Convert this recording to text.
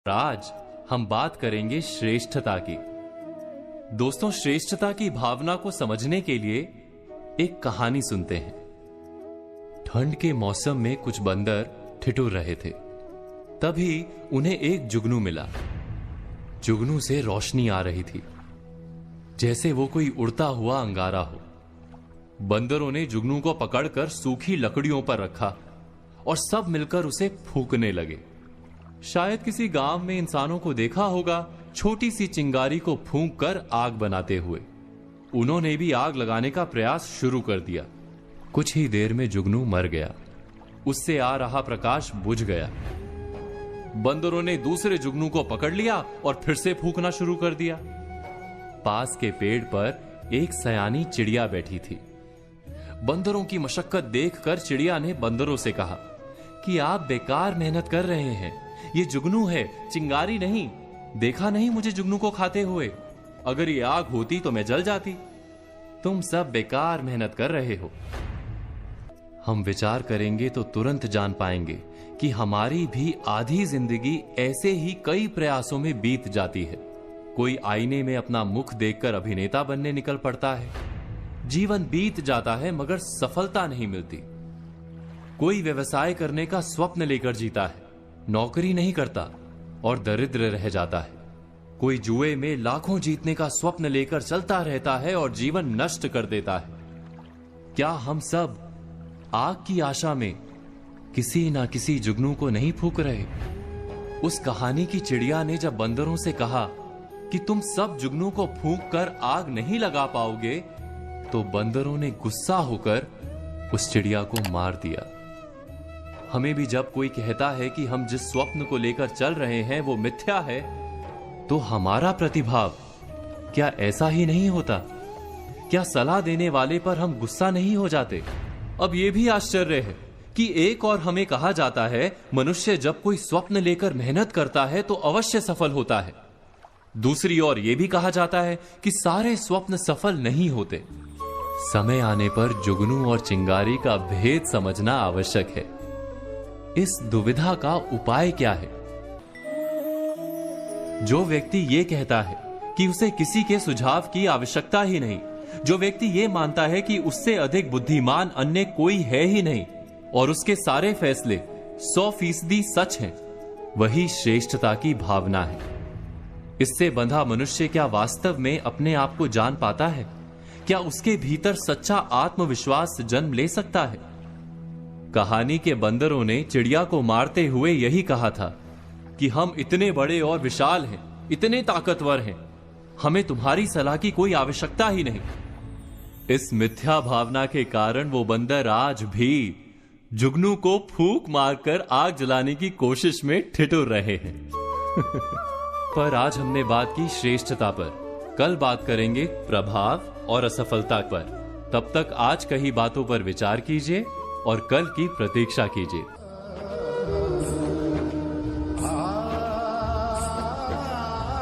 आज हम बात करेंगे श्रेष्ठता की। दोस्तों, श्रेष्ठता की भावना को समझने के लिए एक कहानी सुनते हैं। ठंड के मौसम में कुछ बंदर ठिठुर रहे थे। तभी उन्हें एक जुगनू मिला। जुगनू से रोशनी आ रही थी, जैसे वो कोई उड़ता हुआ अंगारा हो। बंदरों ने जुगनू को पकड़कर सूखी लकड़ियों पर रखा और सब मिलकर उसे फूंकने लगे। शायद किसी गांव में इंसानों को देखा होगा छोटी सी चिंगारी को फूंक कर आग बनाते हुए। उन्होंने भी आग लगाने का प्रयास शुरू कर दिया। कुछ ही देर में जुगनू मर गया। उससे आ रहा प्रकाश बुझ गया। बंदरों ने दूसरे जुगनू को पकड़ लिया और फिर से फूंकना शुरू कर दिया। पास के पेड़ पर एक सयानी चिड़िया बैठी थी। बंदरों की मशक्कत देखकर चिड़िया ने बंदरों से कहा कि आप बेकार मेहनत कर रहे हैं। ये जुगनू है, चिंगारी नहीं। देखा नहीं मुझे जुगनू को खाते हुए? अगर ये आग होती तो मैं जल जाती। तुम सब बेकार मेहनत कर रहे हो। हम विचार करेंगे तो तुरंत जान पाएंगे कि हमारी भी आधी जिंदगी ऐसे ही कई प्रयासों में बीत जाती है। कोई आईने में अपना मुख देखकर अभिनेता बनने निकल पड़ता है। जीवन बीत जाता है मगर सफलता नहीं मिलती। कोई व्यवसाय करने का स्वप्न लेकर जीता है, नौकरी नहीं करता और दरिद्र रह जाता है। कोई जुए में लाखों जीतने का स्वप्न लेकर चलता रहता है और जीवन नष्ट कर देता है। क्या हम सब आग की आशा में किसी ना किसी जुगनू को नहीं फूंक रहे? उस कहानी की चिड़िया ने जब बंदरों से कहा कि तुम सब जुगनू को फूंक कर आग नहीं लगा पाओगे, तो बंदरों ने गुस्सा होकर उस चिड़िया को मार दिया। हमें भी जब कोई कहता है कि हम जिस स्वप्न को लेकर चल रहे हैं वो मिथ्या है, तो हमारा प्रतिभाव क्या ऐसा ही नहीं होता? क्या सलाह देने वाले पर हम गुस्सा नहीं हो जाते? अब यह भी आश्चर्य है कि एक और हमें कहा जाता है मनुष्य जब कोई स्वप्न लेकर मेहनत करता है तो अवश्य सफल होता है। दूसरी ओर यह भी कहा जाता है कि सारे स्वप्न सफल नहीं होते। समय आने पर जुगनू और चिंगारी का भेद समझना आवश्यक है। इस दुविधा का उपाय क्या है? जो व्यक्ति ये कहता है कि उसे किसी के सुझाव की आवश्यकता ही नहीं, जो व्यक्ति ये मानता है कि उससे अधिक बुद्धिमान अन्य कोई है ही नहीं और उसके सारे फैसले 100% सच हैं, वही श्रेष्ठता की भावना है। इससे बंधा मनुष्य क्या वास्तव में अपने आप को जान पाता है? क्या उसके भीतर सच्चा आत्मविश्वास जन्म ले सकता है? कहानी के बंदरों ने चिड़िया को मारते हुए यही कहा था कि हम इतने बड़े और विशाल हैं, इतने ताकतवर हैं, हमें तुम्हारी सलाह की कोई आवश्यकता ही नहीं। इस मिथ्या भावना के कारण वो बंदर आज भी जुगनू को फूंक मारकर आग जलाने की कोशिश में ठिठुर रहे हैं। पर आज हमने बात की श्रेष्ठता पर। कल बात करेंगे प्रभाव और असफलता पर। तब तक आज कही बातों पर विचार कीजिए और कल की प्रतीक्षा कीजिए।